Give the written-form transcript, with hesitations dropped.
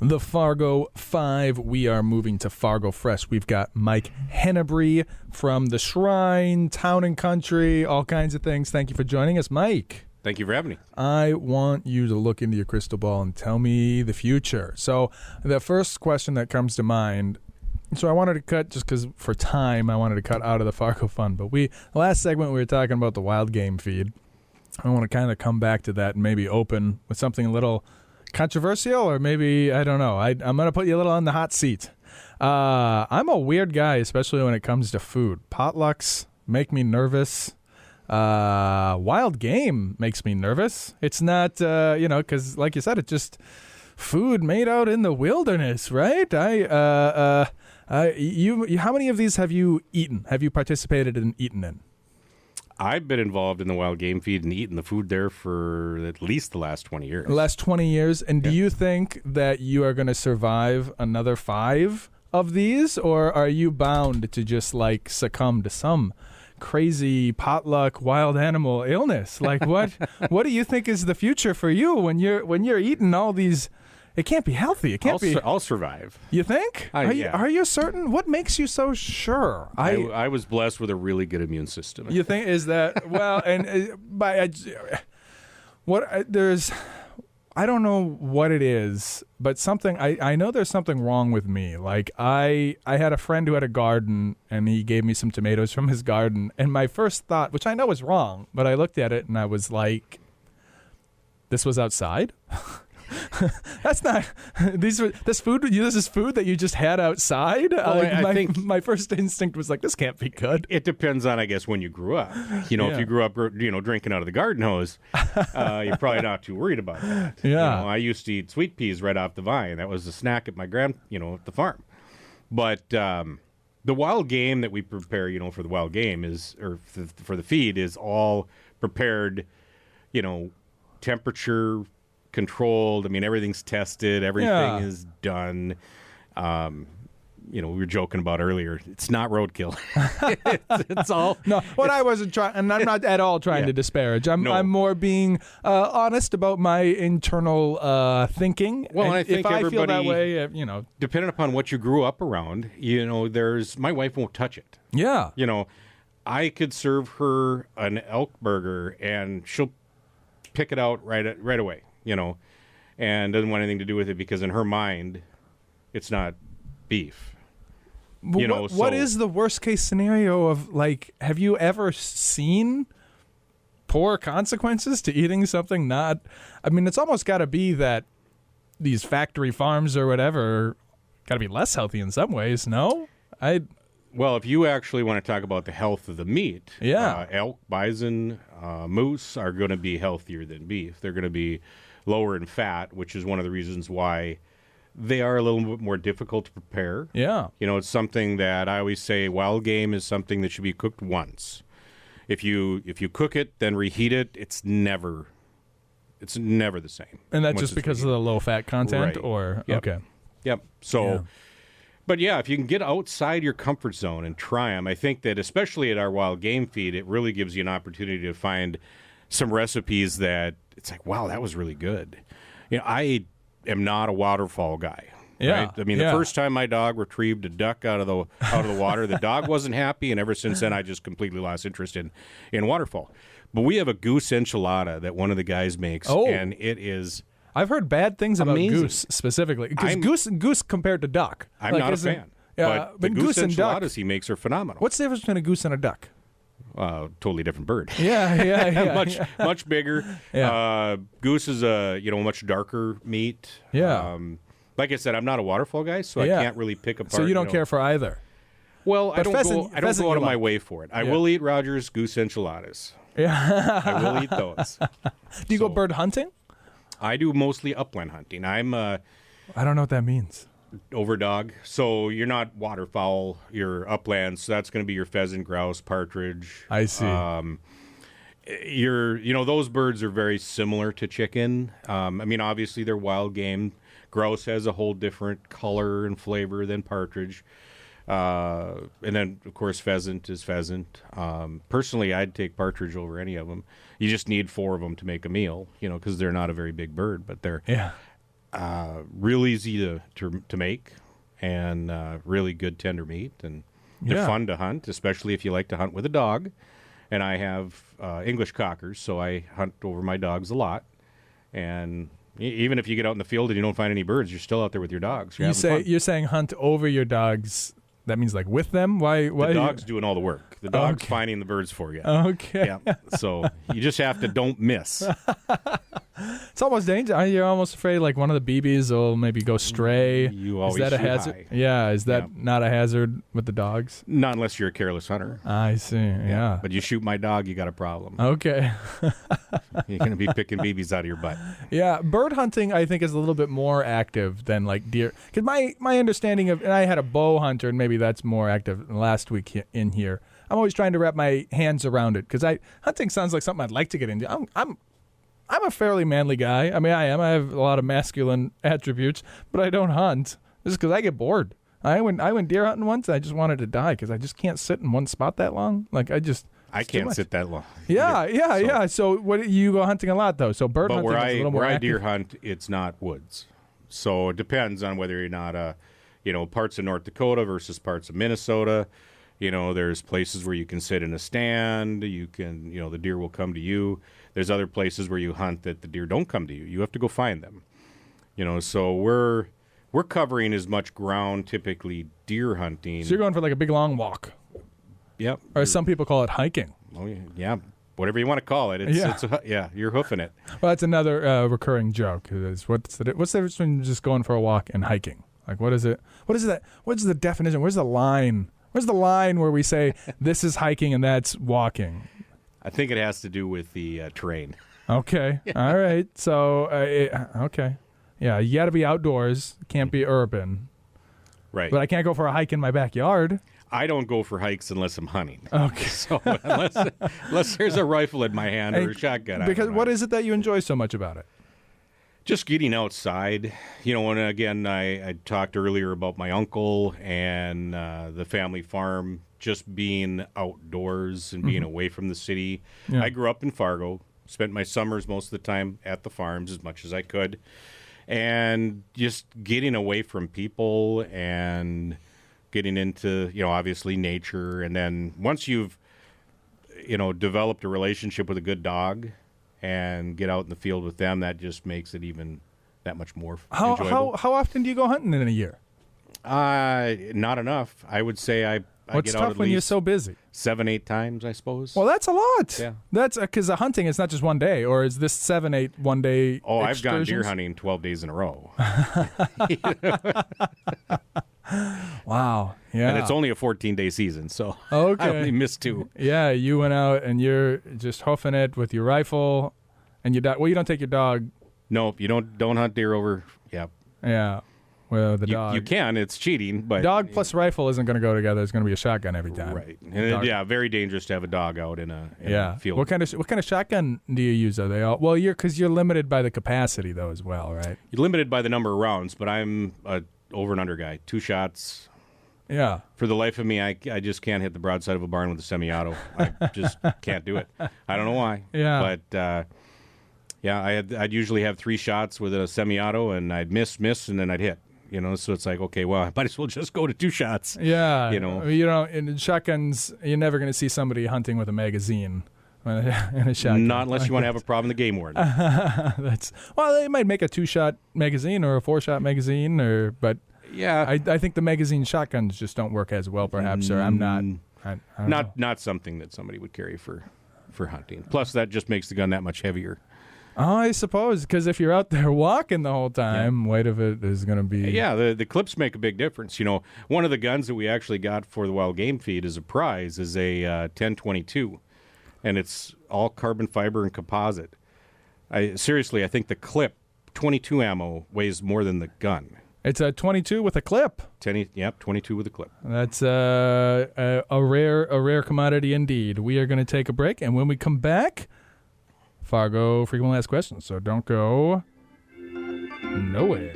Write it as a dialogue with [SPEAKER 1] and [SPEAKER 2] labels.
[SPEAKER 1] the Fargo Five. We are moving to Fargo Fresh. We've got Mike Hen from the Shrine, Town and Country, all kinds of things. Thank you for joining us, Mike.
[SPEAKER 2] Thank you for having me.
[SPEAKER 1] I want you to look into your crystal ball and tell me the future. So the first question that comes to mind, so I wanted to cut, just because for time, I wanted to cut out of the Fargo Fun. But the last segment, we were talking about the wild game feed. I want to kind of come back to that and maybe open with something a little controversial, or maybe, I don't know. I'm going to put you a little on the hot seat. I'm a weird guy, especially when it comes to food. Potlucks make me nervous. Wild game makes me nervous. It's not, because like you said, it's just food made out in the wilderness, right? How many of these have you eaten? Have you participated in eaten in?
[SPEAKER 2] I've been involved in the wild game feed and eaten the food there for at least the last 20 years.
[SPEAKER 1] The last 20 years. And do you think that you are going to survive another 5 of these, or are you bound to just succumb to some crazy potluck wild animal illness? What do you think is the future for you when you're eating all these? It can't be healthy. It can't be.
[SPEAKER 2] I'll survive.
[SPEAKER 1] You think? Are you certain? What makes you so sure?
[SPEAKER 2] I was blessed with a really good immune system.
[SPEAKER 1] You think is that well? And there's. I don't know what it is, but something. I know there's something wrong with me. I had a friend who had a garden, and he gave me some tomatoes from his garden. And my first thought, which I know is wrong, but I looked at it and I was like, "This was outside." That's not. This is food that you just had outside.
[SPEAKER 2] Well, I think
[SPEAKER 1] my first instinct was this can't be good.
[SPEAKER 2] It depends on, I guess, when you grew up. If you grew up, drinking out of the garden hose, you're probably not too worried about that.
[SPEAKER 1] Yeah.
[SPEAKER 2] I used to eat sweet peas right off the vine. That was the snack at my at the farm. But the wild game that we prepare, for the wild game for the feed is all prepared, temperature controlled. I mean, everything's tested. Everything is done. We were joking about earlier. It's not roadkill. it's all.
[SPEAKER 1] No, I wasn't trying, and I'm not at all trying to disparage. I'm more being honest about my internal thinking.
[SPEAKER 2] Well, and I think
[SPEAKER 1] if I feel that way,
[SPEAKER 2] depending upon what you grew up around, my wife won't touch it.
[SPEAKER 1] Yeah.
[SPEAKER 2] I could serve her an elk burger, and she'll pick it out right away. And doesn't want anything to do with it because in her mind, it's not beef.
[SPEAKER 1] What is the worst case scenario of have you ever seen poor consequences to eating something not? I mean, it's almost got to be that these factory farms or whatever got to be less healthy in some ways. No,
[SPEAKER 2] Well, if you actually want to talk about the health of the meat, elk, bison, moose are going to be healthier than beef. They're going to be lower in fat, which is one of the reasons why they are a little bit more difficult to prepare.
[SPEAKER 1] Yeah.
[SPEAKER 2] It's something that I always say wild game is something that should be cooked once. If you cook it, then reheat it, it's never the same.
[SPEAKER 1] And that's just because of the low fat content?
[SPEAKER 2] Right.
[SPEAKER 1] Or
[SPEAKER 2] Yep.
[SPEAKER 1] Okay.
[SPEAKER 2] Yep. So... But yeah, if you can get outside your comfort zone and try them, I think that especially at our wild game feed, it really gives you an opportunity to find some recipes that it's wow, that was really good. I am not a waterfall guy.
[SPEAKER 1] Yeah.
[SPEAKER 2] Right? I mean, the first time my dog retrieved a duck out of the water, the dog wasn't happy, and ever since then, I just completely lost interest in waterfall. But we have a goose enchilada that one of the guys makes, and it is.
[SPEAKER 1] I've heard bad things
[SPEAKER 2] amazing.
[SPEAKER 1] About goose specifically. Because goose compared to duck.
[SPEAKER 2] I'm not a fan. But the goose enchiladas he makes are phenomenal.
[SPEAKER 1] What's the difference between a goose and a duck?
[SPEAKER 2] Totally different bird.
[SPEAKER 1] Yeah.
[SPEAKER 2] much bigger.
[SPEAKER 1] Yeah.
[SPEAKER 2] Goose is a much darker meat.
[SPEAKER 1] Yeah.
[SPEAKER 2] Like I said, I'm not a waterfall guy, so I can't really pick apart.
[SPEAKER 1] So you don't care for either.
[SPEAKER 2] Well, I don't go out of my way for it. I will eat Rogers goose enchiladas.
[SPEAKER 1] Yeah.
[SPEAKER 2] I will eat those.
[SPEAKER 1] Do you go bird hunting?
[SPEAKER 2] I do mostly upland hunting. I
[SPEAKER 1] don't know what that means.
[SPEAKER 2] Overdog. So you're not waterfowl, you're upland. So that's going to be your pheasant, grouse, partridge.
[SPEAKER 1] I see.
[SPEAKER 2] Those birds are very similar to chicken. Obviously they're wild game. Grouse has a whole different color and flavor than partridge. And then, of course, pheasant is pheasant. Personally, I'd take partridge over any of them. You just need 4 of them to make a meal, because they're not a very big bird, but they're.
[SPEAKER 1] Yeah.
[SPEAKER 2] real easy to make, and really good tender meat, and they're fun to hunt, especially if you like to hunt with a dog. And I have English cockers, so I hunt over my dogs a lot. And even if you get out in the field and you don't find any birds, you're still out there with your dogs. You're
[SPEAKER 1] saying hunt over your dogs. That means like with them? Why
[SPEAKER 2] the dog's doing all the work. The dog's finding the birds for you.
[SPEAKER 1] Okay.
[SPEAKER 2] Yeah. So you just have to don't miss.
[SPEAKER 1] It's almost dangerous. You're almost afraid like one of the BBs will maybe go stray.
[SPEAKER 2] You always
[SPEAKER 1] is that a hazard?
[SPEAKER 2] high.
[SPEAKER 1] Yeah. Is that not a hazard with the dogs?
[SPEAKER 2] Not unless you're a careless hunter.
[SPEAKER 1] I see. Yeah.
[SPEAKER 2] But you shoot my dog, you got a problem.
[SPEAKER 1] Okay.
[SPEAKER 2] You're going to be picking BBs out of your butt.
[SPEAKER 1] Yeah. Bird hunting, I think, is a little bit more active than like deer. Because my understanding of, and I had a bow hunter, and maybe that's more active last week in here. I'm always trying to wrap my hands around it because hunting sounds like something I'd like to get into. I'm a fairly manly guy. I mean, I am. I have a lot of masculine attributes, but I don't hunt just because I get bored. I went deer hunting once, and I just wanted to die because I just can't sit in one spot that long. Like I can't
[SPEAKER 2] sit that long.
[SPEAKER 1] Yeah. So what you go hunting a lot though? So bird hunting is a little more
[SPEAKER 2] where I
[SPEAKER 1] active.
[SPEAKER 2] deer hunt, it's not woods. So it depends on whether you're not parts of North Dakota versus parts of Minnesota. There's places where you can sit in a stand. You can, the deer will come to you. There's other places where you hunt that the deer don't come to you. You have to go find them. So we're covering as much ground, typically deer hunting.
[SPEAKER 1] So you're going for like a big long walk.
[SPEAKER 2] Yep.
[SPEAKER 1] Or as some people call it, hiking.
[SPEAKER 2] Oh yeah. Whatever you want to call it. You're hoofing it.
[SPEAKER 1] Well, that's another recurring joke. What's the difference between just going for a walk and hiking? Like, what is it? What is that? What's the definition? Where's the line? Where's the line where we say this is hiking and that's walking?
[SPEAKER 2] I think it has to do with the terrain.
[SPEAKER 1] Okay. All right. So, okay. Yeah, you got to be outdoors. Can't be urban.
[SPEAKER 2] Right.
[SPEAKER 1] But I can't go for a hike in my backyard.
[SPEAKER 2] I don't go for hikes unless I'm hunting.
[SPEAKER 1] Okay.
[SPEAKER 2] So unless there's a rifle in my hand or a shotgun.
[SPEAKER 1] Because what is it that you enjoy so much about it?
[SPEAKER 2] Just getting outside. And again, I talked earlier about my uncle and the family farm, just being outdoors and being away from the city. Yeah. I grew up in Fargo, spent my summers most of the time at the farms as much as I could, and just getting away from people and getting into, obviously nature. And then once you've, developed a relationship with a good dog and get out in the field with them, that just makes it even that much more enjoyable.
[SPEAKER 1] How often do you go hunting in a year?
[SPEAKER 2] Not enough. I would say I
[SPEAKER 1] What's
[SPEAKER 2] get
[SPEAKER 1] tough
[SPEAKER 2] out at
[SPEAKER 1] when
[SPEAKER 2] least
[SPEAKER 1] you're so busy?
[SPEAKER 2] 7-8 times, I suppose.
[SPEAKER 1] Well, that's a lot.
[SPEAKER 2] Yeah.
[SPEAKER 1] That's because the hunting is not just one day, or is this 7-8 one day?
[SPEAKER 2] Oh, I've gone deer hunting 12 days in a row.
[SPEAKER 1] Wow. Yeah.
[SPEAKER 2] And it's only a 14-day season, so
[SPEAKER 1] okay.
[SPEAKER 2] I only missed 2.
[SPEAKER 1] Yeah, you went out and you're just hoofing it with your rifle, and you don't take your dog.
[SPEAKER 2] Nope, you don't hunt deer over. Yep.
[SPEAKER 1] Yeah. Well, the dog.
[SPEAKER 2] You can. It's cheating, but
[SPEAKER 1] dog plus rifle isn't going to go together. It's going to be a shotgun every time.
[SPEAKER 2] Right. And very dangerous to have a dog out in a field.
[SPEAKER 1] What kind of shotgun do you use? Are they all? Well, because you're limited by the capacity though as well, right?
[SPEAKER 2] You're limited by the number of rounds, but I'm a over and under guy. 2 shots.
[SPEAKER 1] Yeah.
[SPEAKER 2] For the life of me, I just can't hit the broadside of a barn with a semi-auto. I just can't do it. I don't know why.
[SPEAKER 1] Yeah.
[SPEAKER 2] But I'd usually have 3 shots with a semi-auto, and I'd miss, and then I'd hit. So it's like, okay, well, I might as well just go to 2 shots.
[SPEAKER 1] Yeah. In shotguns, you're never going to see somebody hunting with a magazine in a shotgun.
[SPEAKER 2] Not unless you want to have a problem with the game warden.
[SPEAKER 1] They might make a 2-shot magazine or a 4-shot magazine, but
[SPEAKER 2] yeah,
[SPEAKER 1] I think the magazine shotguns just don't work as well, perhaps. Or I'm not. I don't know.
[SPEAKER 2] Not something that somebody would carry for hunting. Plus, that just makes the gun that much heavier.
[SPEAKER 1] Oh, I suppose, because if you're out there walking the whole time, weight of it is going to be...
[SPEAKER 2] Yeah, the clips make a big difference. One of the guns that we actually got for the wild game feed as a prize is a 1022, and it's all carbon fiber and composite. I think the clip, 22 ammo, weighs more than the gun.
[SPEAKER 1] It's a 22 with a clip.
[SPEAKER 2] 22 with a clip.
[SPEAKER 1] That's a rare commodity indeed. We are going to take a break, and when we come back... Fargo frequently asked questions, so don't go nowhere.